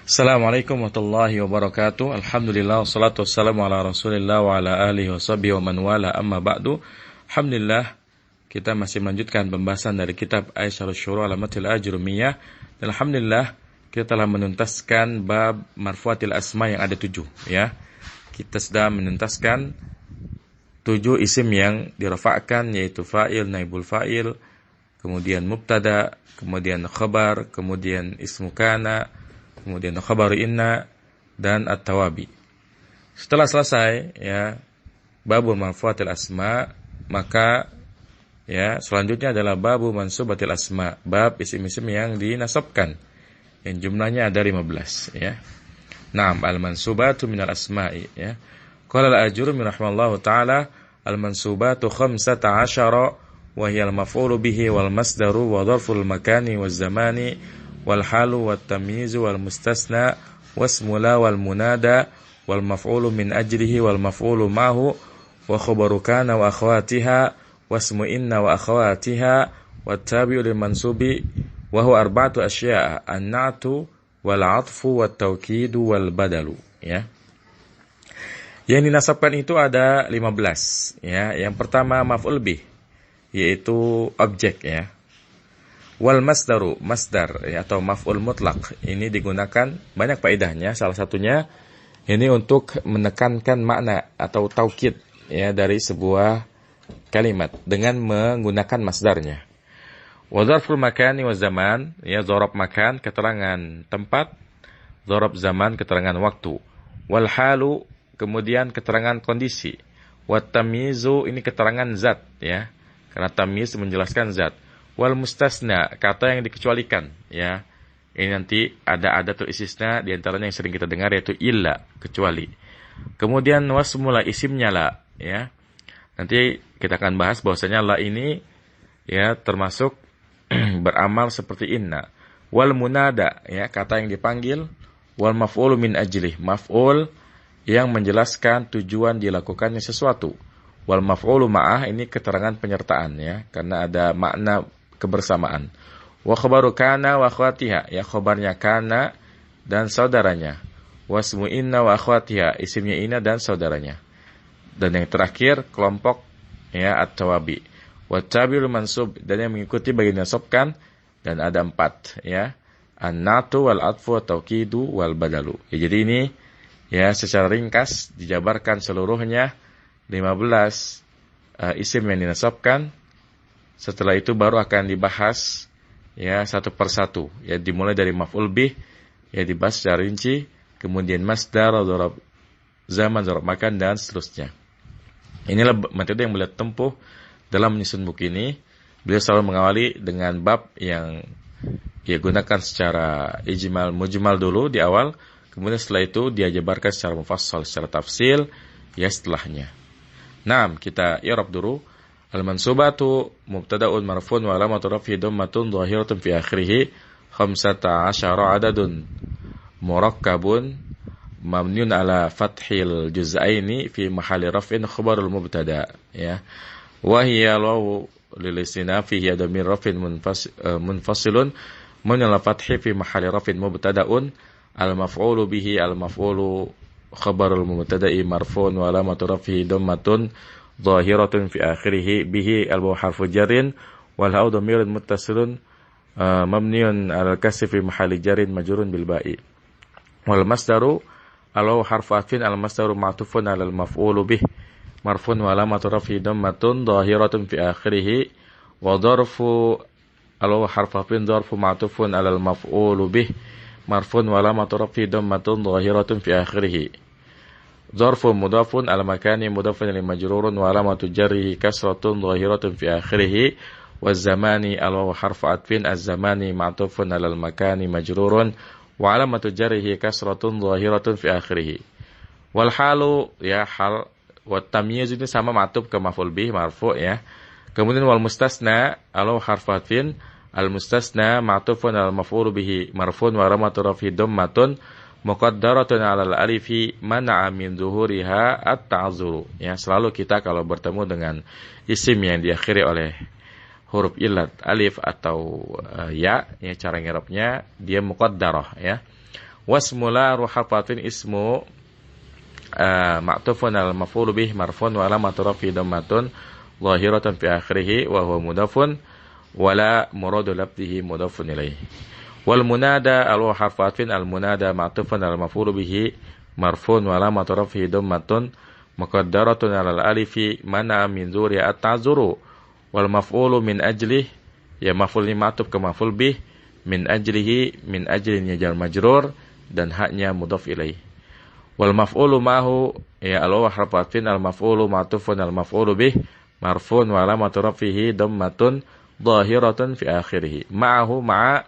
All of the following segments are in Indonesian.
Assalamualaikum warahmatullahi wabarakatuh. Alhamdulillah wassalatu wassalamu ala Rasulillah wa ala alihi washabihi wa man wala amma ba'du. Alhamdulillah kita masih melanjutkan pembahasan dari kitab Aisyarul Syuru' ala Matil Ajrumiyah. Dan alhamdulillah kita telah menuntaskan bab marfuatil asma yang ada 7 ya. Kita sudah menuntaskan 7 isim yang dirafa'kan, yaitu fa'il, naibul fa'il, kemudian mubtada, kemudian khabar, kemudian ismu kana, kemudian khabar inna, dan at-tawabi. Setelah selesai ya babul marfuatil asma, maka ya selanjutnya adalah babu mansubatil asma, bab isim-isim yang dinasabkan, yang jumlahnya ada 15 ya. Naam, al-mansubatu minal asma'i ya. Qala al-Ajurumi rahimallahu ta'ala, al-mansubatu 15 wa hiya al-maf'ulu bihi wal masdaru wa dharful makani waz zamani wal halu wat tamyizu wal mustasna wasmu la wal munada wal maf'ulu min ajlihi wal maf'ulu ma'hu wa khabaru kana wa akhawatiha wasmu inna wa akhawatiha wat tabi'u lil mansubi wa huwa arba'atu asya'a an-na'tu wal 'athfu wat tawkidu wal badalu ya. Yang dinasabkan itu ada 15 ya. Yang pertama maf'ul bih, yaitu objek ya. Wal masdaru, masdar ya, atau maf'ul mutlaq. Ini digunakan banyak faedahnya. Salah satunya ini untuk menekankan makna atau taukid ya dari sebuah kalimat dengan menggunakan masdarnya. Wa dzarful makani wa zaman ya, dzarab makan keterangan tempat, dzarab zaman keterangan waktu. Wal halu kemudian keterangan kondisi. Wat tamyizu ini keterangan zat ya. Karena tamyiz menjelaskan zat. Wal mustasna, kata yang dikecualikan ya. Ini nanti ada adatul istisna, di antaranya yang sering kita dengar yaitu illa, kecuali. Kemudian wasmula, isimnya la ya. Nanti kita akan bahas bahwasanya la ini ya termasuk beramal seperti inna. Wal munada ya, kata yang dipanggil. Wal maf'ulu min ajlih, maf'ul yang menjelaskan tujuan dilakukannya sesuatu. Wal maf'ulu ma'ah, ini keterangan penyertaan ya, karena ada makna kebersamaan. Wa khabaru kana wa akhwatiha, ya khabarnya kana dan saudaranya. Wasmu inna wa akhwatiha, isimnya inna dan saudaranya. Dan yang terakhir kelompok ya at-tawabi. Wa tabi'ul mansub, dan yang mengikuti bagian nasabkan, dan ada 4 ya. An-natu wal atfu wa taukidu wal badalu. Ya, jadi ini ya secara ringkas dijabarkan seluruhnya 15 isim yang dinasabkan. Setelah itu baru akan dibahas ya satu persatu. Ya dimulai dari maf'ul bih ya dibahas secara rinci, kemudian masdar, dzarab zaman, dzarab makan, dan seterusnya. Inilah metode yang beliau tempuh dalam menyusun buku ini. Beliau selalu mengawali dengan bab yang dia gunakan secara ijmal mujmal dulu di awal, kemudian setelah itu dia jabarkan secara mufassal, secara tafsil ya setelahnya. Naam, kita i'rab dulu. Al-mansubatu mubtada'un marfu'un wa alamatu raf'ihi dhammatun dhahiratun fi akhirih 15 adadun murakkabun mabniun ala fathil juz'aini fi mahalli raf'in khabarul mubtada' ya. Wa hiya law lil istinafi hiya damir raf'in munfasilun mabniun ala fathi fi mahalli raf'in mubtada'un al-maf'ulu bihi al-maf'ulu khabarul mubtada'i marfu'un wa alamatu raf'ihi dhammatun dhahiratun fi akhirih bihi al-wawu harfu jarrin wal ha'u dhamirun muttasilun mabniun 'alal kasri fi mahalli jarrin majrurun bil ba'i. Wal masdaru al-wawu harfu atfin al-masdaru ma'tufun 'alal maf'ulu bih marfu'un wa alamatu raf'ihi dhammatun dhahiratun fi akhirih wa dharfu al-wawu harfu atfin dharfu ma'tufun 'alal maf'ulu bih marfu'un wa alamatu raf'ihi dhammatun dhahiratun fi akhirih. Zarfu mudafun ala makani mudafun ilaihi majrurun wa alamatu jarrihi kasratun dhahiratun fi akhirih waz zamani al-wawu harfu atfin az-zamani ma'tufun ala al-makani majrurun wa alamatu jarrihi kasratun dhahiratun fi akhirih. Wal halu ya hal wa tamyiz ini sama ma'tuf ke maf'ul bih marfu ya. Kemudian wal mustasna al-wawu harfu atfin al-mustasna ma'tufun ala al-maf'ul bihi marfu'un wa alamatu raf'i dhammatun muqaddaratun 'alal alifi man'a min zuhuriha at-ta'azzuru. Ya, selalu kita kalau bertemu dengan isim yang diakhiri oleh huruf illat alif atau ya, cara ngirabnya dia muqaddarah ya. Wasmula ruhafatin ismu ma'tufun al maf'ul bih marfun wa alamatu rafi dhammatun zahiratan fi akhirih wa huwa mudafun wala muradu lafzihi mudafun ilaih. Wal munada al harfin al munada ma'tufun al maf'ul bihi marfun wa alamatu rafi dhammatun muqaddaratun al alifi mana min zuri at-ta'zuru wal maf'ulu min ajlih ya maf'ul ini ma'tuf ke maf'ul bih min ajlihi min ajlinya jar majrur dan haknya mudhaf ilaih. Wal maf'ulu ma'hu ya al harfin al maf'ulu ma'tufun al maf'ulu bih marfun wa alamatu rafihi dhammatun zahiratun fi akhirih. Ma'ahu ma'a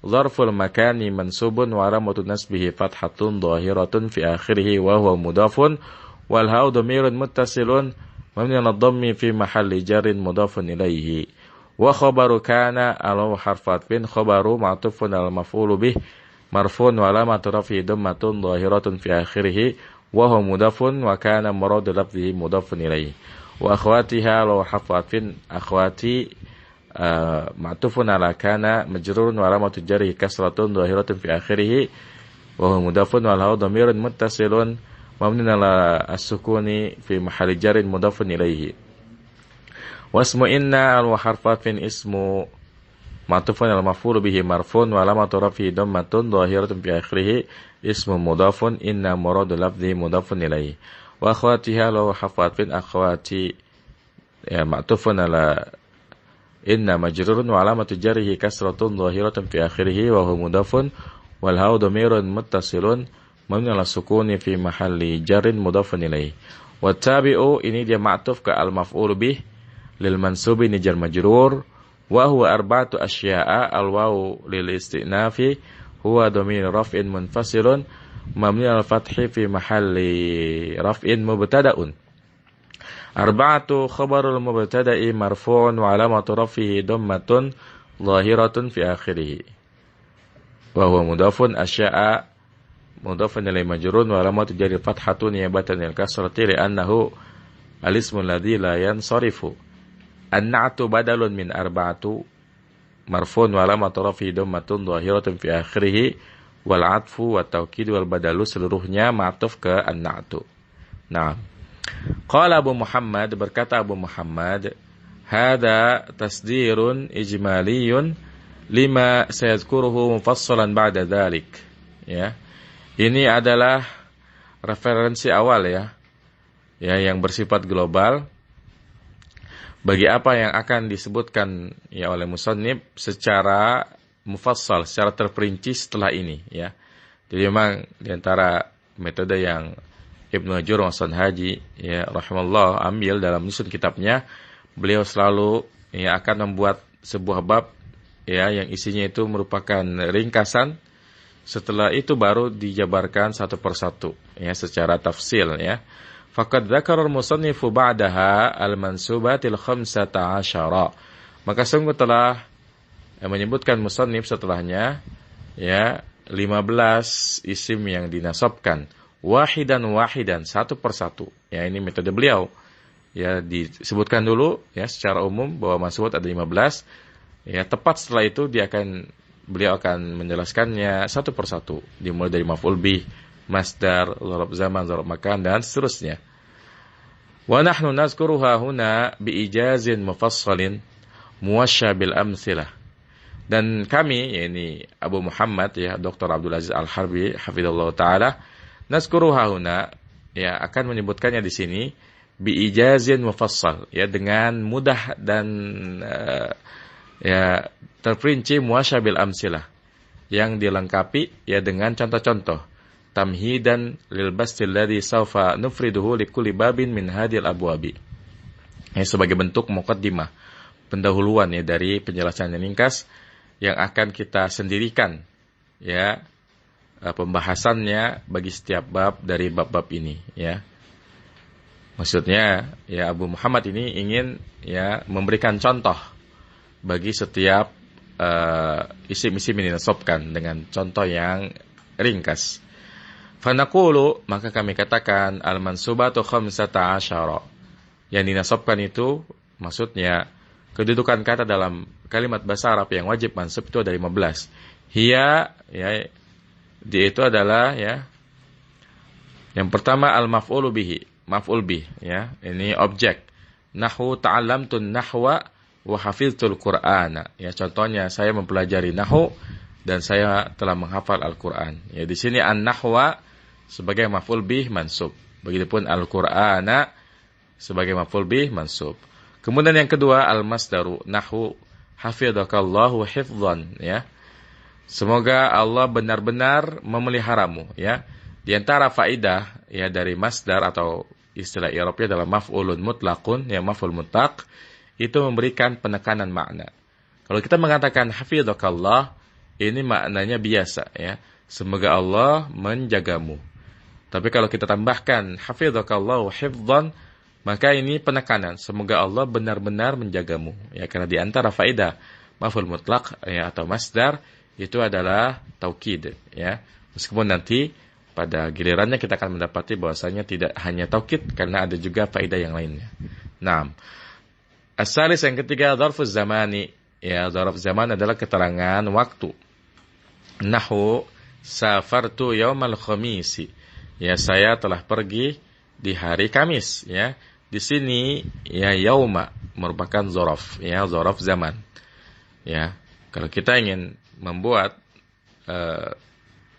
zarful makani mansubun wa alamatu nasbihi fathatun zahiratun fi akhirih wa huwa mudafun wal ha'u dhamirun muttasilun mabniun 'ala dhammi fi mahalli jarrin mudafun ilaihi. Wa khabaru kana al harfin khabaru ma'tufun al maf'ulu bih marfun wa alamatu rafihi dhammatun zahiratun fi akhirih wa huwa mudafun wa kana muradu lafzihi mudafun ilaihi. Wa akhwatiha law harfin akhwati ma'tufun ala kana majrurun wa alamatu jarrihi kasratun zahiratun fi akhirih wa huwa mudafun wal hawu dhamirun muttasilun mabniun ala as-sukuni fi mahalli jarrin mudafun ilaihi. Wasmu inna al harfin ismu ma'tufun al maf'ul bihi marfun wa alamatu rafihi dhammatun zahiratun fi akhirih ismu mudafun inna muradu lafzi mudafun ilaihi. Wa akhwatiha law harfin akhwati ya ma'tufun ala inna majrurun wa alamatu jarrihi kasratun zahiratun fi akhirih wa huwa mudafun wal hawu dhamirun muttasilun mabniun ala sukuni fi mahalli jarrin mudafun ilaihi. Wa tabi'u ini dia ma'tuf ke al maf'ul bih lil mansubi ni jar majrur wa huwa arba'atu asya'a al wawu lil istinafi huwa dhamir raf'in munfasilun mabni al fathi fi mahalli raf'in mubtada'un. Arba'atu khabarul mubtada'i marfu'un wa alamatu raf'ihi dhammatun zahiratun fi akhirih wa huwa mudafun asya'a mudafun ilaihi majrurun wa alamatu jarri fathatun niyabatan al kasrati li'annahu al ismu alladhi la yansarifu. An-na'tu badalun min arba'atu marfun wa alamatu rafihi dhammatun zahiratun fi akhirih wal 'atfu wat taukid wal badalu seluruhnya ma'tuf ke an-na'tu. Nah, qala Abu Muhammad berkata Abu Muhammad hada tasdirun ijmaliyun lima sayadhkuruhu mufassalan ba'da dzalik. Ya. Ini adalah referensi awal ya yang bersifat global bagi apa yang akan disebutkan ya oleh musannif secara mufassal, secara terperinci setelah ini ya. Jadi memang di antara metode yang Ibnu Hajur Hasan Haji ya rahimallahu ambil dalam menyusun kitabnya, beliau selalu ya akan membuat sebuah bab ya yang isinya itu merupakan ringkasan. Setelah itu baru dijabarkan satu persatu ya secara tafsil ya. Faqad dzakara al-musannifu ba'daha al-mansubatil khamsata asyara. Maka sungguh telah menyebutkan musannif setelahnya ya 15 isim yang dinasabkan wahidan satu persatu. Ya ini metode beliau. Ya disebutkan dulu ya secara umum bahwa mansubat ada 15. Ya tepat setelah itu beliau akan menjelaskannya satu persatu dimulai dari maf'ul bih, masdar, dzarab zaman, dzarab makan dan seterusnya. Wa nahnu nazkuruha huna biijazin mufassalin muwasyabil amtsilah. Dan kami yakni Abu Muhammad ya Dr. Abdul Aziz Al-Harbi hafizallahu taala nazkuruha huna ya akan menyebutkannya di sini biijazin mufassal ya dengan mudah dan ya terperinci muwasyabil amtsilah yang dilengkapi ya dengan contoh-contoh. Tamhidan lil bastil ladzi sawfa nufriduhu likulli babin min hadhil abwabi. Ya, sebagai bentuk muqaddimah, pendahuluan ya dari penjelasan yang ringkas yang akan kita sendirikan ya pembahasannya bagi setiap bab dari bab-bab ini ya. Maksudnya ya Abu Muhammad ini ingin ya memberikan contoh bagi setiap isim-isim yang dinasabkan dengan contoh yang ringkas. Fanaqulu maka kami katakan al-mansubatu khamsata asyara. Yang dinasabkan itu maksudnya kedudukan kata dalam kalimat bahasa Arab yang wajib mansub itu ada 15. Hiya ya Dia itu adalah ya, yang pertama al-maf'ulu bihi, maf'ul bih ya. Ini objek. Nahwu ta'allamtun nahwa wa hafiztul Qur'ana. Ya, contohnya saya mempelajari nahwu dan saya telah menghafal Al-Qur'an. Ya, di sini an-nahwa sebagai maf'ul bih mansub. Begitupun Al-Qur'ana sebagai maf'ul bih mansub. Kemudian yang kedua al-masdaru nahwu hafidhakallahu hifdhan ya. Semoga Allah benar-benar memeliharamu ya. Di antara faidah ya dari masdar atau istilah Eropnya dalam maf'ulun mutlaqun ya, maf'ul mutlaq itu memberikan penekanan makna. Kalau kita mengatakan hafidhakallah, ini maknanya biasa ya. Semoga Allah menjagamu. Tapi kalau kita tambahkan hafidhakallahu hifdhan, maka ini penekanan. Semoga Allah benar-benar menjagamu. Ya, karena di antara faedah maf'ul mutlaq ya atau masdar itu adalah taukid ya. Meskipun nanti pada gilirannya kita akan mendapati bahwasanya tidak hanya taukid karena ada juga faedah yang lainnya. Naam. As-salis yang ketiga dzarfuz zamani. Ya, dzarf zaman adalah keterangan waktu. Nahwu safartu yaumal khamisi. Ya, saya telah pergi di hari Kamis ya. Di sini ya yauma merupakan dzaraf ya, dzaraf zaman. Ya, kalau kita ingin membuat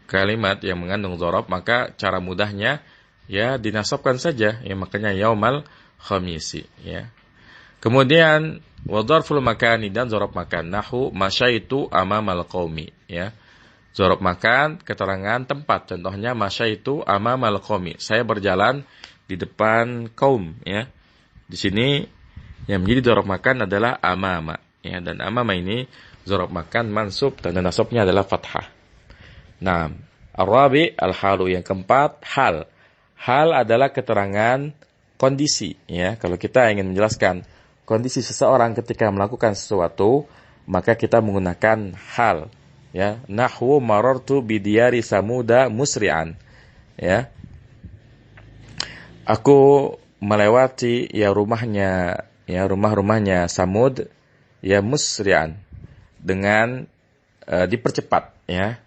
kalimat yang mengandung dzaraf, maka cara mudahnya ya dinasabkan saja ya, makanya yaumal khamisi ya. Kemudian wa dzarful makani dan dzaraf makan. Nahwu masyaitu amamal qaumi ya. Dzaraf makan keterangan tempat. Contohnya masyaitu amamal qaumi. Saya berjalan di depan kaum ya. Di sini yang menjadi dzaraf makan adalah amama ya, dan amama ini dzaraf makan mansub dan nasabnya adalah fathah. Nah, ar-rabi al-halu yang keempat hal. Hal adalah keterangan kondisi ya. Kalau kita ingin menjelaskan kondisi seseorang ketika melakukan sesuatu, maka kita menggunakan hal ya. Nahwu marartu bidiyari samuda musri'an ya. Aku melewati ya rumah-rumahnya Samud ya musri'an dengan dipercepat ya,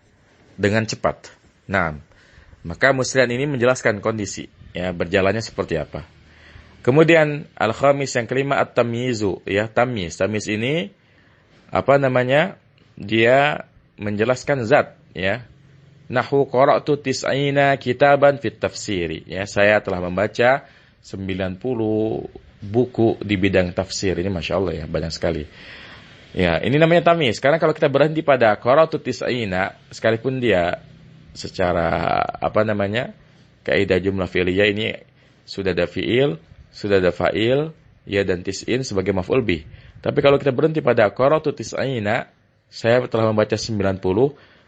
dengan cepat. Nah, maka musri'an ini menjelaskan kondisi ya, berjalannya seperti apa. Kemudian al-khamis yang kelima at-tamyizu ya, tamyiz. Tamyiz ini apa namanya? Dia menjelaskan zat ya. Nahwu qara'tu tis'ina kitaban fit tafsiri ya, saya telah membaca 90 buku di bidang tafsir. Ini Masya Allah ya, banyak sekali. Ya, ini namanya tamyiz. Karena kalau kita berhenti pada qara'tu tis'ina, sekalipun dia secara apa namanya? Kaidah jumlah fi'liyah ini sudah ada fi'il, sudah ada fa'il, ya dan tis'in sebagai maf'ul bih. Tapi kalau kita berhenti pada qara'tu tis'ina, saya telah membaca 90,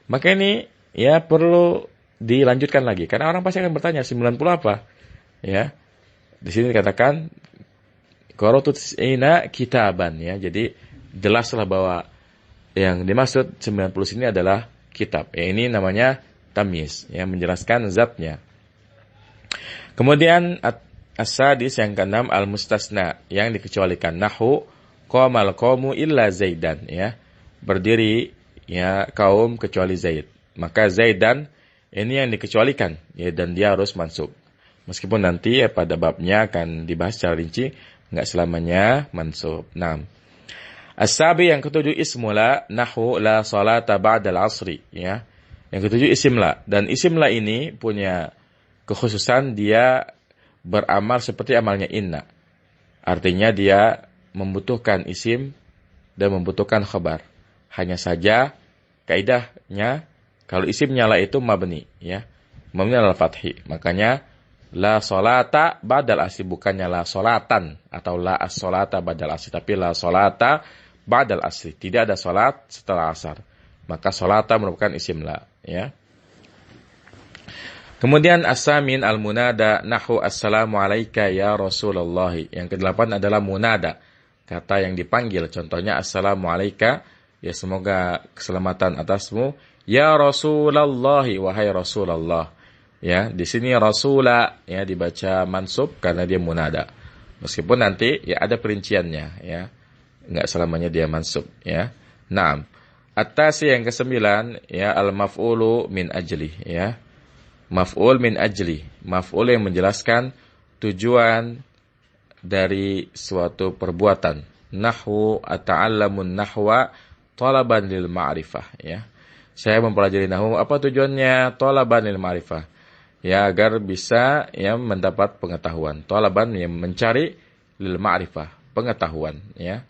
maka ini ya perlu dilanjutkan lagi. Karena orang pasti akan bertanya 90 apa? Ya. Di sini dikatakan qara'tu tis'ina kitaban ya. Jadi jelaslah bahwa yang dimaksud 90 sini adalah kitab. Ya, ini namanya tamyiz, ya, menjelaskan zatnya. Kemudian as-sadis yang keenam al-mustasna, yang dikecualikan. Nahwu qamal qaumu illa Zaidan ya. Berdiri ya kaum kecuali Zaid. Maka Zaidan ini yang dikecualikan ya, dan dia harus mansub. Meskipun nanti ya pada babnya akan dibahas secara rinci, enggak selamanya mansub. Nah, as-sabi yang ketujuh ismula. Nahwu la salata ba'dal asri ya. Yang ketujuh isimla, dan isimla ini punya kekhususan, dia beramal seperti amalnya inna. Artinya dia membutuhkan isim dan membutuhkan khabar. Hanya saja kaidahnya kalau isimnya la itu mabni ya. Mabni ala fathi. Makanya la salata badal asli, bukannya la salatan atau la as-salata badal asli, tapi la salata badal asli. Tidak ada salat setelah asar. Maka salata merupakan isim la ya. Kemudian as-samin al-munada. Nahwu assalamu alayka ya Rasulullah. Yang kedelapan adalah munada, kata yang dipanggil. Contohnya assalamu alayka ya, semoga keselamatan atasmu ya Rasulullah, wahai Rasulullah. Ya, di sini rasula ya dibaca mansub karena dia munada. Meskipun nanti ya ada perinciannya ya. Enggak selamanya dia mansub ya. Naam. At-tasi yang kesembilan, ya, al-maf'ulu min ajli, ya. Maf'ul min ajli. Maf'ul yang menjelaskan tujuan dari suatu perbuatan. Nahwu ata'allamun nahwa talaban lil ma'rifah, ya. Saya mempelajari nahwu, apa tujuannya? Talaban lil ma'rifah. Ya, agar bisa ya mendapat pengetahuan. Talaban yang mencari lil ma'rifah, pengetahuan, ya.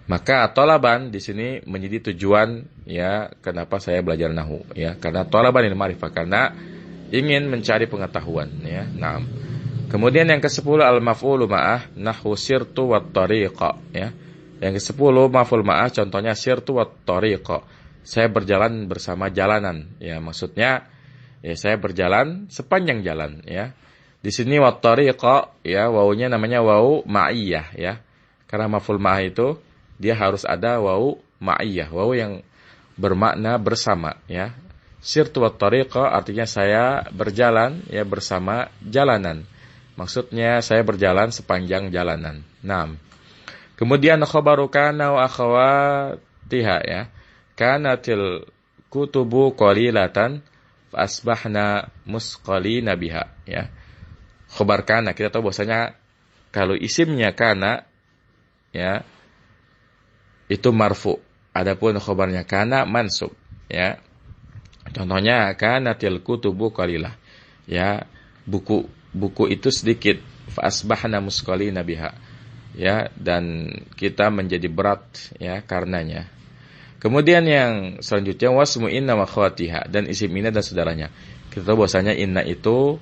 Maka talaban di sini menjadi tujuan, ya, kenapa saya belajar nahwu, ya. Karena talaban lil ma'rifah, karena ingin mencari pengetahuan, ya. Naam. Kemudian yang ke-10 al-maf'ulu ma'ah nahwu sirtu wat tariqa, ya. Yang ke-10 maf'ul ma'ah contohnya sirtu wat tariqa. Saya berjalan bersama jalanan, ya. Maksudnya ya saya berjalan sepanjang jalan, ya. Di sini wat tariqa, ya, wawunya namanya wawu ma'iyah, ya. Karena maf'ul ma'ah itu dia harus ada wawu ma'iyah, wawu yang bermakna bersama, ya. Sirtu wat tariqa artinya saya berjalan, ya, bersama jalanan. Maksudnya saya berjalan sepanjang jalanan. Naam. Kemudian khabaru kana wa akhawatiha, ya. Kanatil kutubu qalilatan fa asbahna musqalina biha, ya. Khabar kana, kita tahu bahwasanya kalau isimnya kana, ya, itu marfu. Adapun khabarnya kana mansub, ya. Contohnya kanatil kutubu qalilah, ya, buku itu sedikit, fa asbahna musqalina biha, ya, dan kita menjadi berat, ya, karenanya. Kemudian yang selanjutnya wasmu inna wa khawatiha, dan isim inna dan saudaranya. Kita tahu bahwasanya inna itu,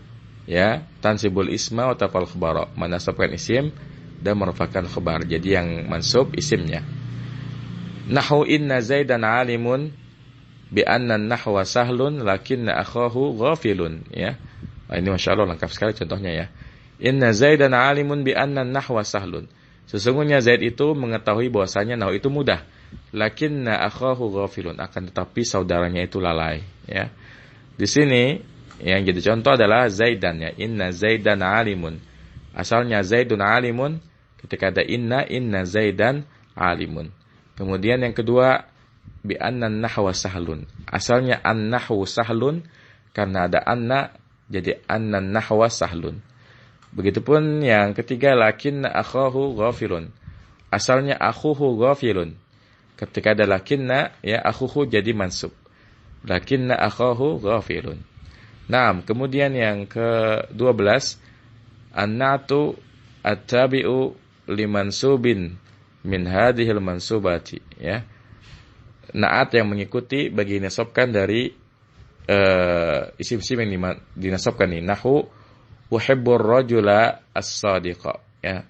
ya, tansibul isma wa tafal khabara, menasabkan isim dan merupakan khabar. Jadi yang mansub isimnya. Nahu inna zaidan alimun bi anna nahwa sahlun lakinna akhahu ghafilun, ya. Nah, ini Masya Allah lengkap sekali contohnya, ya. Inna zaidan alimun bi anna nahwa sahlun. Sesungguhnya Zaid itu mengetahui bahwasanya nahwu itu mudah. Lakinna akhahu ghafilun, akan tetapi saudaranya itu lalai, ya. Di sini yang jadi contoh adalah zaidan, ya. Inna zaidan alimun. Asalnya zaidun alimun, ketika ada inna zaidan alimun. Kemudian yang kedua bi anna nahwa sahlun. Asalnya an-nahwu sahlun, karena ada anna jadi anna nahwa sahlun. Begitupun yang ketiga lakinna akhahu ghafilun. Asalnya akhuhu ghafilun. Ketika ada lakinna, ya, akhuhu jadi mansub. Lakinna akhahu ghafilun. Naam, kemudian yang ke-12 an-na'tu at-tabi'u limansubin min hadhil mansubati, ya. Naat yang mengikuti bagi nasabkan dari isim-isim yang dinasabkan ini. Nahu uhibbur rajula as-sadiqa, ya.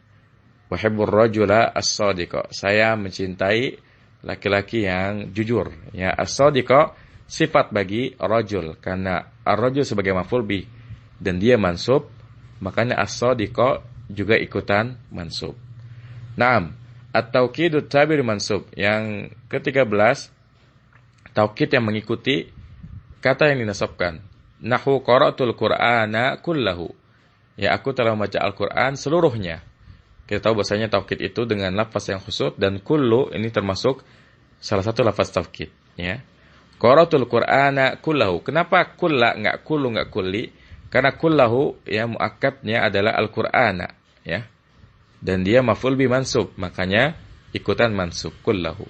Uhibbur rajula as-sadiqa. Saya mencintai laki-laki yang jujur, ya. As-sadiqa sifat bagi rajul, karena ar-rajul sebagai maf'ul bih dan dia mansub, makanya as-sadiqa juga ikutan mansub. Naam, at-taukidut tabir mansub. Yang ke-13 taukid yang mengikuti kata yang dinasabkan. Nahu qara'tul Qur'ana kullahu. Ya, aku telah membaca Al-Qur'an seluruhnya. Kita tahu bahasanya taukid itu dengan lafaz yang khusus, dan kullu ini termasuk salah satu lafaz taukid, ya. Qara'tul Qur'ana kullahu. Kenapa kulla enggak kullu, enggak kulli? Karena kullahu, ya, muakkadnya adalah Al-Qur'ana, ya. Dan dia maf'ul bi mansub, makanya ikutan mansub kullahu.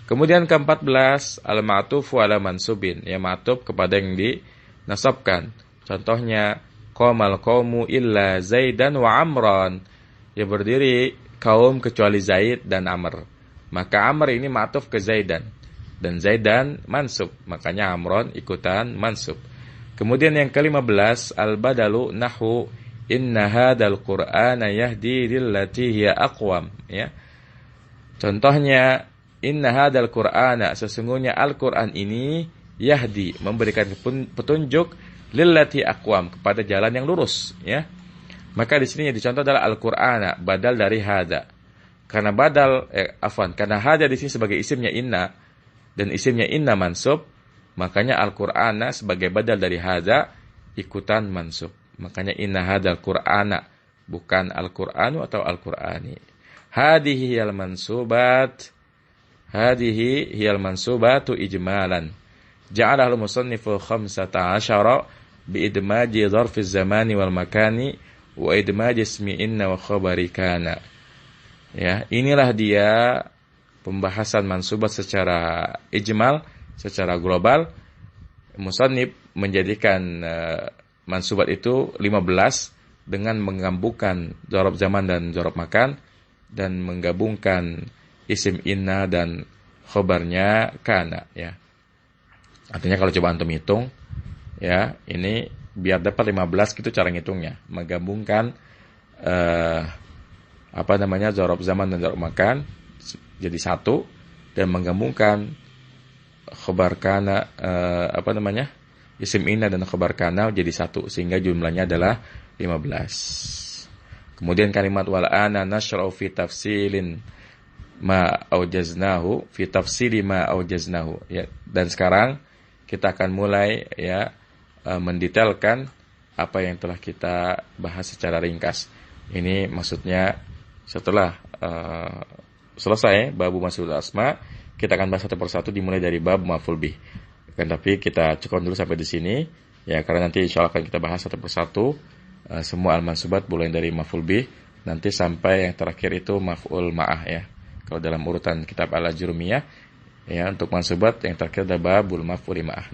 Kemudian ke-14 al-ma'tuf ala mansubin, ya, ma'tuf kepada yang dinasabkan. Contohnya qamal qaumu illa Zaidan wa Amran, ya, berdiri kaum kecuali Zaid dan Amr. Maka Amr ini ma'tuf ke Zaidan dan Zaidan mansub, makanya Amran ikutan mansub. Kemudian yang ke-15 al-badalu nahu inna hadal Qur'ana yahdi lillati hiya aqwam, ya. Contohnya inna hadal Qur'ana, sesungguhnya Al-Qur'an ini yahdi, memberikan petunjuk lillati aqwam, kepada jalan yang lurus, ya. Maka di sini yang dicontoh adalah Al-Qur'ana badal dari hada. Karena karena hada di sini sebagai isimnya inna dan isimnya inna mansub, makanya Al-Qur'ana sebagai badal dari hada ikutan mansub. Makanya inna hadal Qur'ana, bukan Al-Qur'anu atau Al-Qur'ani. Hadihi al-mansubat. Hadhihi hiyal mansubatu ijmalan. Ja'alahu musannifu 15 bi idmaji dzarfiz zamani wal makani wa idmaji ismi inna wa khabari kana. Ya, inilah dia pembahasan mansubat secara ijmal, secara global. Musannif menjadikan mansubat itu 15 dengan menggabungkan dzaraf zaman dan dzaraf makan dan menggabungkan isim inna dan khobarnya kana, ya. Artinya kalau coba antum hitung, ya, ini biar dapat 15 gitu cara ngitungnya, menggabungkan dzaraf zaman dan dzaraf makan jadi satu dan menggabungkan khobar kana isim inna dan khobar kana jadi satu sehingga jumlahnya adalah 15. Kemudian kalimat wal ana nashra'u fi tafsili ma aujaznahu, ya. Dan sekarang kita akan mulai, ya, mendetailkan apa yang telah kita bahas secara ringkas. Ini maksudnya setelah selesai babu mas'ul asma, kita akan bahas satu persatu dimulai dari bab maf'ul bih. Tapi kita cukup dulu sampai di sini, ya, karena nanti insyaallah akan kita bahas satu persatu semua al-mansubat mulai dari maf'ul bih nanti sampai yang terakhir itu maf'ul ma'ah, ya. Kalau dalam urutan kitab al-Ajrumiyah, ya, untuk mansubat yang terakhir ada babul maf'ul ma'ah.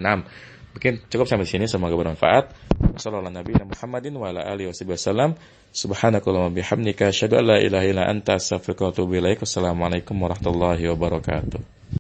Mungkin cukup sampai di sini, semoga bermanfaat. Wassalamualaikum Muhammadin wa ala alihi wasallam. Subhanakallahumma bihamdika asyhadu an la ilaha illa anta astaghfiruka wa atubu ilaik. Wassalamualaikum warahmatullahi wabarakatuh.